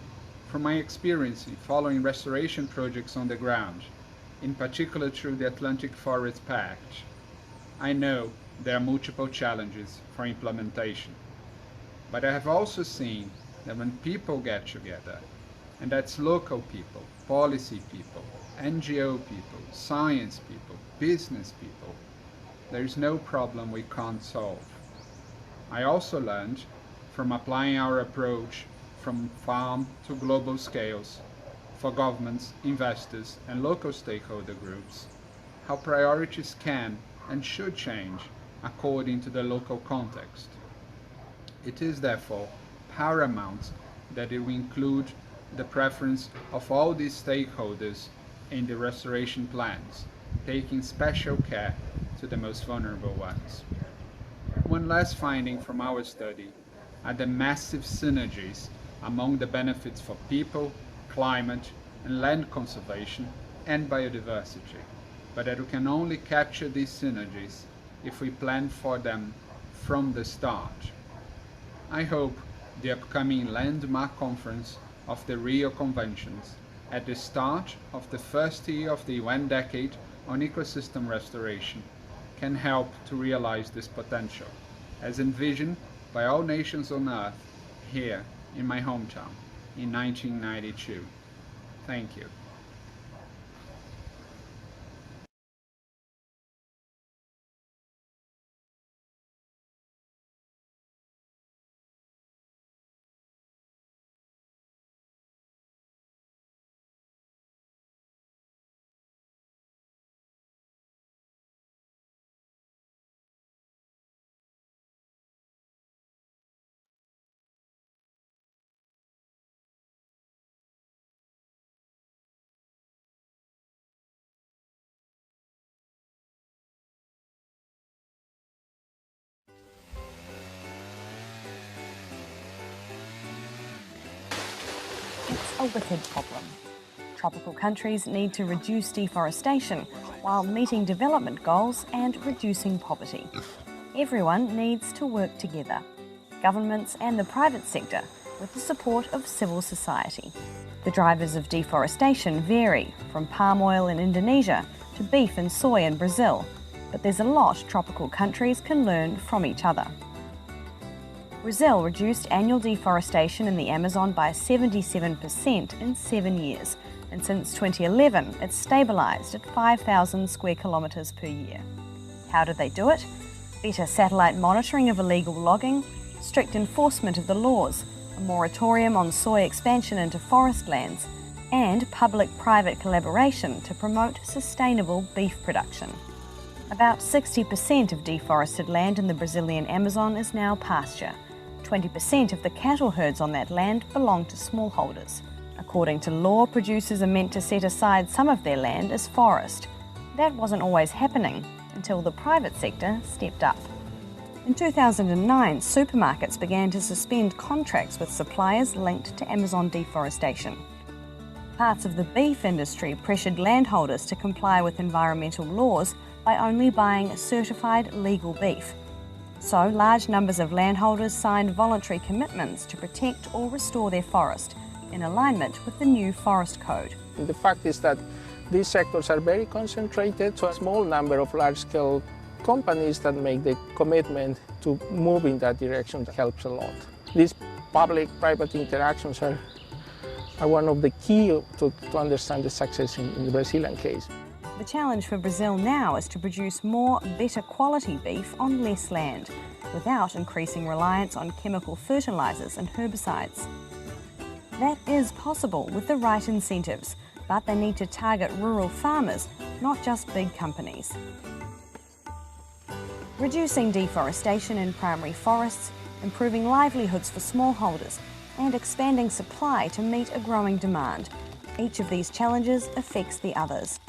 from my experience in following restoration projects on the ground, in particular through the Atlantic Forest Pact, I know there are multiple challenges for implementation. But I have also seen that when people get together, and that's local people, policy people, NGO people, science people, business people, there's no problem we can't solve. I also learned from applying our approach from farm to global scales for governments, investors, and local stakeholder groups, how priorities can and should change according to the local context. It is therefore paramount that it will include the preference of all these stakeholders in the restoration plans, taking special care to the most vulnerable ones. One last finding from our study are the massive synergies among the benefits for people, climate and land conservation and biodiversity, but that we can only capture these synergies if we plan for them from the start. I hope the upcoming landmark conference of the Rio Conventions at the start of the first year of the UN Decade on Ecosystem Restoration can help to realize this potential, as envisioned by all nations on Earth here in my hometown in 1992. Thank you. It's a wicked problem. Tropical countries need to reduce deforestation while meeting development goals and reducing poverty. Everyone needs to work together, governments and the private sector, with the support of civil society. The drivers of deforestation vary, from palm oil in Indonesia to beef and soy in Brazil, but there's a lot tropical countries can learn from each other. Brazil reduced annual deforestation in the Amazon by 77% in 7 years, and since 2011 it's stabilised at 5,000 square kilometres per year. How did they do it? Better satellite monitoring of illegal logging, strict enforcement of the laws, a moratorium on soy expansion into forest lands, and public-private collaboration to promote sustainable beef production. About 60% of deforested land in the Brazilian Amazon is now pasture. 20% of the cattle herds on that land belong to smallholders. According to law, producers are meant to set aside some of their land as forest. That wasn't always happening until the private sector stepped up. In 2009, supermarkets began to suspend contracts with suppliers linked to Amazon deforestation. Parts of the beef industry pressured landholders to comply with environmental laws by only buying certified legal beef. So, large numbers of landholders signed voluntary commitments to protect or restore their forest, in alignment with the new Forest Code. The fact is that these sectors are very concentrated, so a small number of large-scale companies that make the commitment to move in that direction helps a lot. These public-private interactions are one of the key to understand the success in the Brazilian case. The challenge for Brazil now is to produce more, better quality beef on less land, without increasing reliance on chemical fertilisers and herbicides. That is possible with the right incentives, but they need to target rural farmers, not just big companies. Reducing deforestation in primary forests, improving livelihoods for smallholders, and expanding supply to meet a growing demand. Each of these challenges affects the others.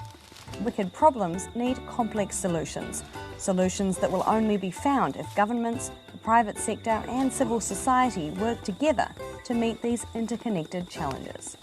Wicked problems need complex solutions, solutions that will only be found if governments, the private sector and civil society work together to meet these interconnected challenges.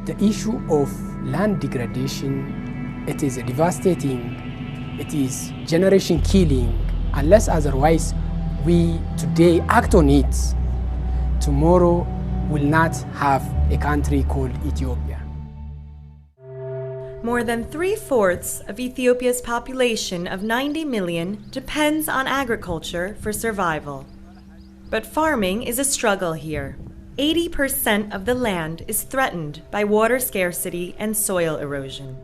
The issue of land degradation, it is devastating, it is generation killing. Unless otherwise we today act on it, tomorrow will not have a country called Ethiopia. More than 3/4 of Ethiopia's population of 90 million depends on agriculture for survival. But farming is a struggle here. 80% of the land is threatened by water scarcity and soil erosion.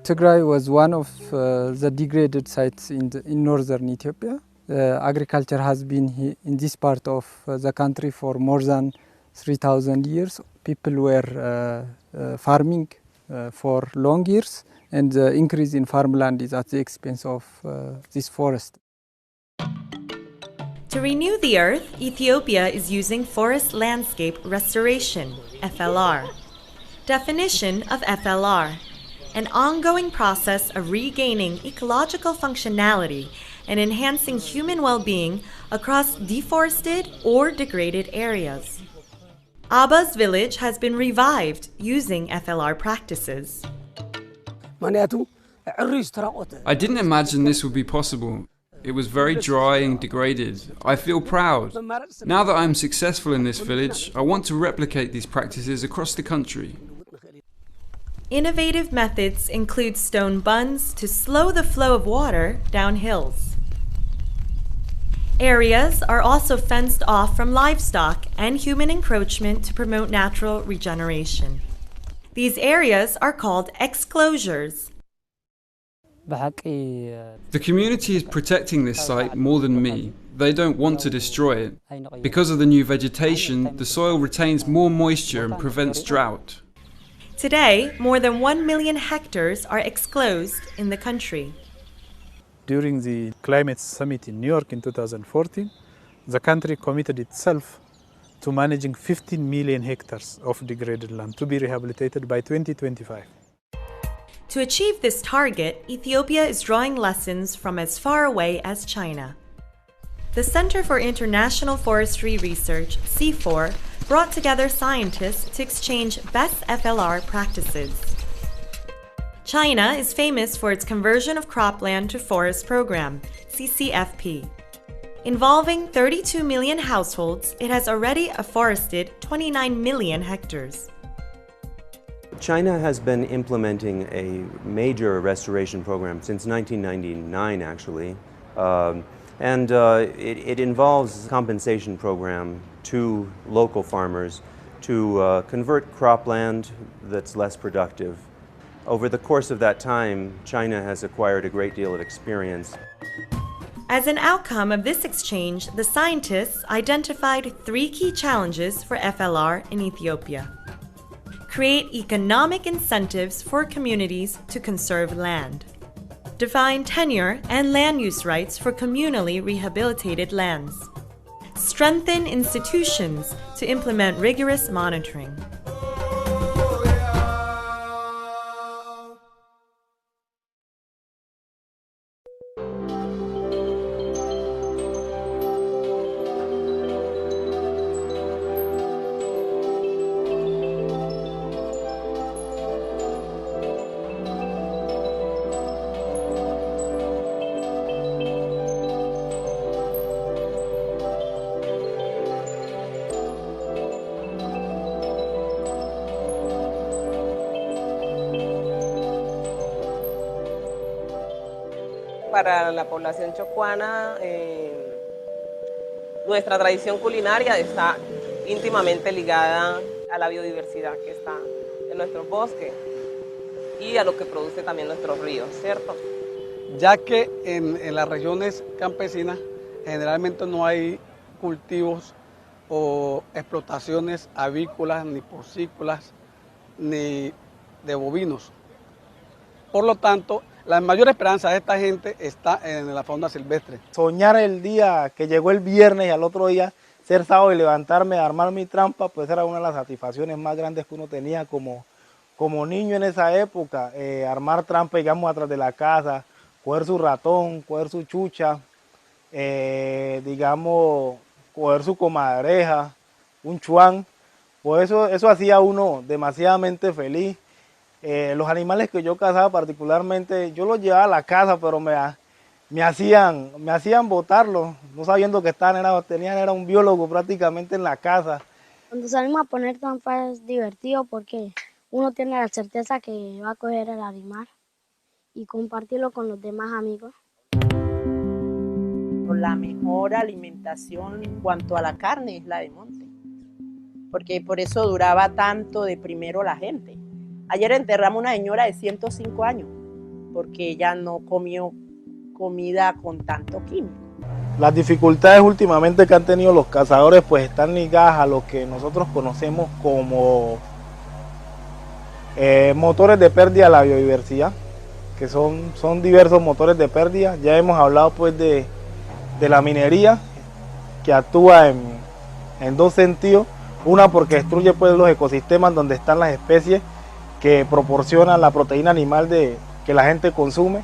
Tigray was one of the degraded sites in northern Ethiopia. Agriculture has been in this part of the country for more than 3,000 years. People were farming for long years, and the increase in farmland is at the expense of this forest. To renew the earth, Ethiopia is using Forest Landscape Restoration, FLR. Definition of FLR: an ongoing process of regaining ecological functionality and enhancing human well-being across deforested or degraded areas. Abba's village has been revived using FLR practices. I didn't imagine this would be possible. It was very dry and degraded. I feel proud. Now that I'm successful in this village, I want to replicate these practices across the country. Innovative methods include stone bunds to slow the flow of water down hills. Areas are also fenced off from livestock and human encroachment to promote natural regeneration. These areas are called exclosures. The community is protecting this site more than me. They don't want to destroy it. Because of the new vegetation, the soil retains more moisture and prevents drought. Today, more than 1 million hectares are exclosed in the country. During the Climate Summit in New York in 2014, the country committed itself to managing 15 million hectares of degraded land to be rehabilitated by 2025. To achieve this target, Ethiopia is drawing lessons from as far away as China. The Center for International Forestry Research, CIFOR, brought together scientists to exchange best FLR practices. China is famous for its Conversion of Cropland to Forest program, CCFP. Involving 32 million households, it has already afforested 29 million hectares. China has been implementing a major restoration program since 1999, actually. It involves a compensation program to local farmers to convert cropland that's less productive. Over the course of that time, China has acquired a great deal of experience. As an outcome of this exchange, the scientists identified 3 key challenges for FLR in Ethiopia. Create economic incentives for communities to conserve land. Define tenure and land use rights for communally rehabilitated lands. Strengthen institutions to implement rigorous monitoring. Para la población chocuana, nuestra tradición culinaria está íntimamente ligada a la biodiversidad que está en nuestros bosques y a lo que produce también nuestros ríos, ¿cierto? Ya que en las regiones campesinas generalmente no hay cultivos o explotaciones avícolas, ni porcícolas, ni de bovinos. Por lo tanto, la mayor esperanza de esta gente está en la fauna silvestre. Soñar el día que llegó el viernes y al otro día ser sábado y levantarme, armar mi trampa, pues era una de las satisfacciones más grandes que uno tenía como niño en esa época. Armar trampa, digamos, atrás de la casa, coger su ratón, coger su chucha, digamos, coger su comadreja, un chuán. Pues eso hacía a uno demasiadamente feliz. Los animales que yo cazaba particularmente, yo los llevaba a la casa, pero me hacían botarlos, no sabiendo que era un biólogo prácticamente en la casa. Cuando salimos a poner trampa es divertido porque uno tiene la certeza que va a coger el animal y compartirlo con los demás amigos. La mejor alimentación en cuanto a la carne es la de monte, porque por eso duraba tanto de primero la gente. Ayer enterramos una señora de 105 años porque ella no comió comida con tanto químico. Las dificultades últimamente que han tenido los cazadores pues están ligadas a lo que nosotros conocemos como motores de pérdida de la biodiversidad. que son diversos motores de pérdida. Ya hemos hablado pues de la minería, que actúa en dos sentidos. Una, porque destruye pues los ecosistemas donde están las especies que proporcionan la proteína animal que la gente consume.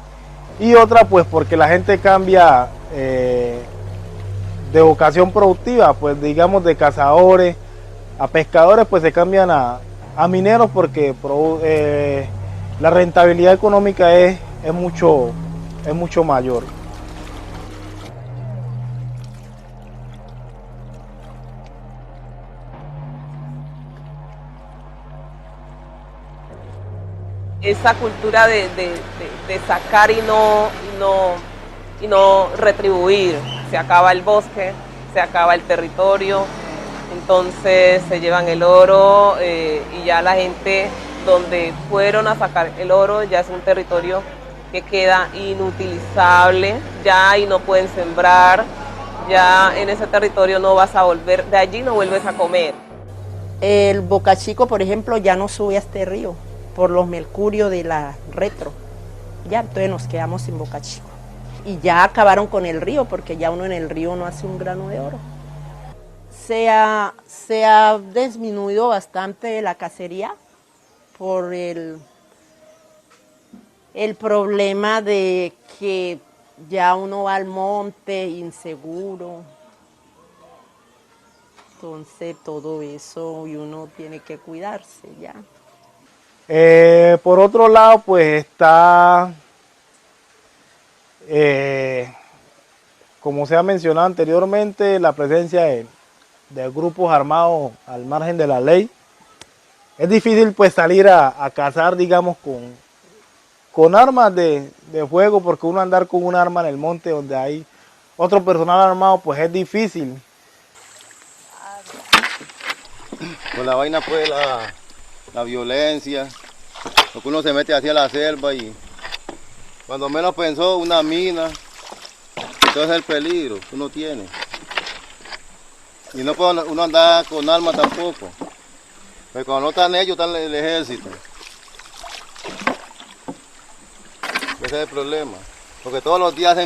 Y otra, pues porque la gente cambia de vocación productiva, pues digamos de cazadores a pescadores, pues se cambian a mineros, porque la rentabilidad económica es mucho mayor. Esa cultura de sacar y no retribuir. Se acaba el bosque, se acaba el territorio, entonces se llevan el oro y ya la gente donde fueron a sacar el oro ya es un territorio que queda inutilizable, ya ahí no pueden sembrar, ya en ese territorio no vas a volver, de allí no vuelves a comer. El Boca Chico, por ejemplo, ya no sube a este río por los mercurios de la retro. Ya, entonces nos quedamos sin Boca Chico. Y ya acabaron con el río, porque ya uno en el río no hace un grano de oro. Se ha disminuido bastante la cacería por el problema de que ya uno va al monte inseguro. Entonces todo eso y uno tiene que cuidarse ya. Por otro lado, pues está, como se ha mencionado anteriormente, la presencia de grupos armados al margen de la ley. Es difícil pues salir a cazar, digamos, con armas de fuego, porque uno andar con un arma en el monte donde hay otro personal armado, pues es difícil. Con la vaina pues la violencia, porque uno se mete hacia la selva y cuando menos pensó una mina, entonces el peligro que uno tiene. Y no puede uno andar con armas tampoco, pero cuando no están ellos, están el ejército. Ese es el problema, porque todos los días,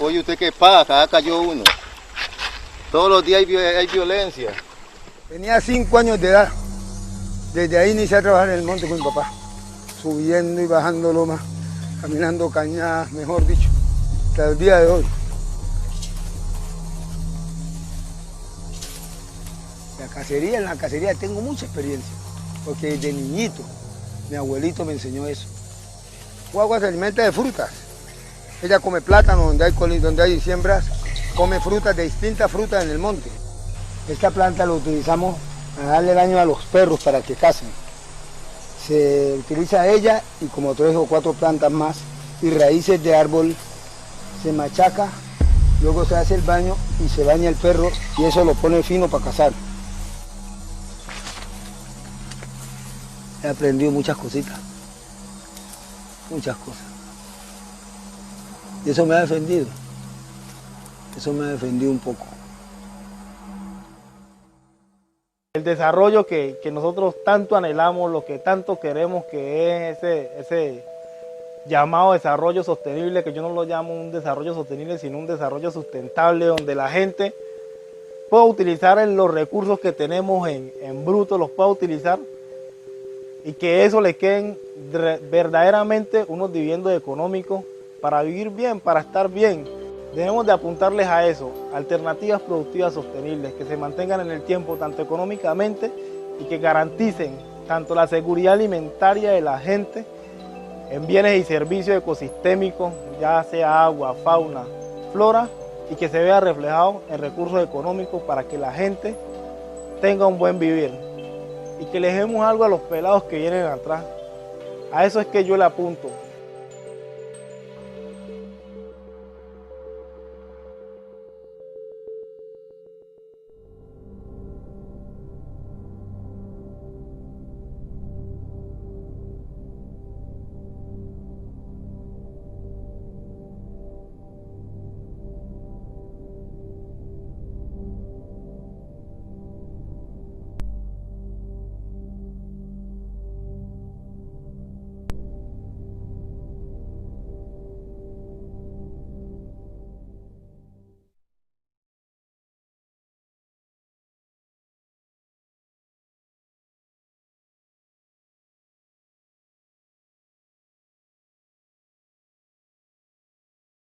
oye usted que pasa, acá cayó uno. Todos los días hay violencia. Tenía 5 años de edad. Desde ahí inicié a trabajar en el monte con mi papá, subiendo y bajando lomas, caminando cañadas, mejor dicho, hasta el día de hoy. En la cacería tengo mucha experiencia, porque desde niñito mi abuelito me enseñó eso. Guagua se alimenta de frutas. Ella come plátano donde hay siembras, come frutas, de distintas frutas en el monte. Esta planta la utilizamos para darle daño a los perros para que cacen. Se utiliza ella y como 3 o 4 plantas más y raíces de árbol, se machaca, luego se hace el baño y se baña el perro y eso lo pone fino para cazar. He aprendido muchas cositas, muchas cosas. Y eso me ha defendido un poco. El desarrollo que nosotros tanto anhelamos, lo que tanto queremos, que es ese llamado desarrollo sostenible, que yo no lo llamo un desarrollo sostenible, sino un desarrollo sustentable, donde la gente pueda utilizar los recursos que tenemos en bruto, los pueda utilizar y que eso le queden verdaderamente unos dividendos económicos para vivir bien, para estar bien. Debemos de apuntarles a eso, alternativas productivas sostenibles, que se mantengan en el tiempo tanto económicamente y que garanticen tanto la seguridad alimentaria de la gente en bienes y servicios ecosistémicos, ya sea agua, fauna, flora, y que se vea reflejado en recursos económicos para que la gente tenga un buen vivir y que le dejemos algo a los pelados que vienen atrás. A eso es que yo le apunto.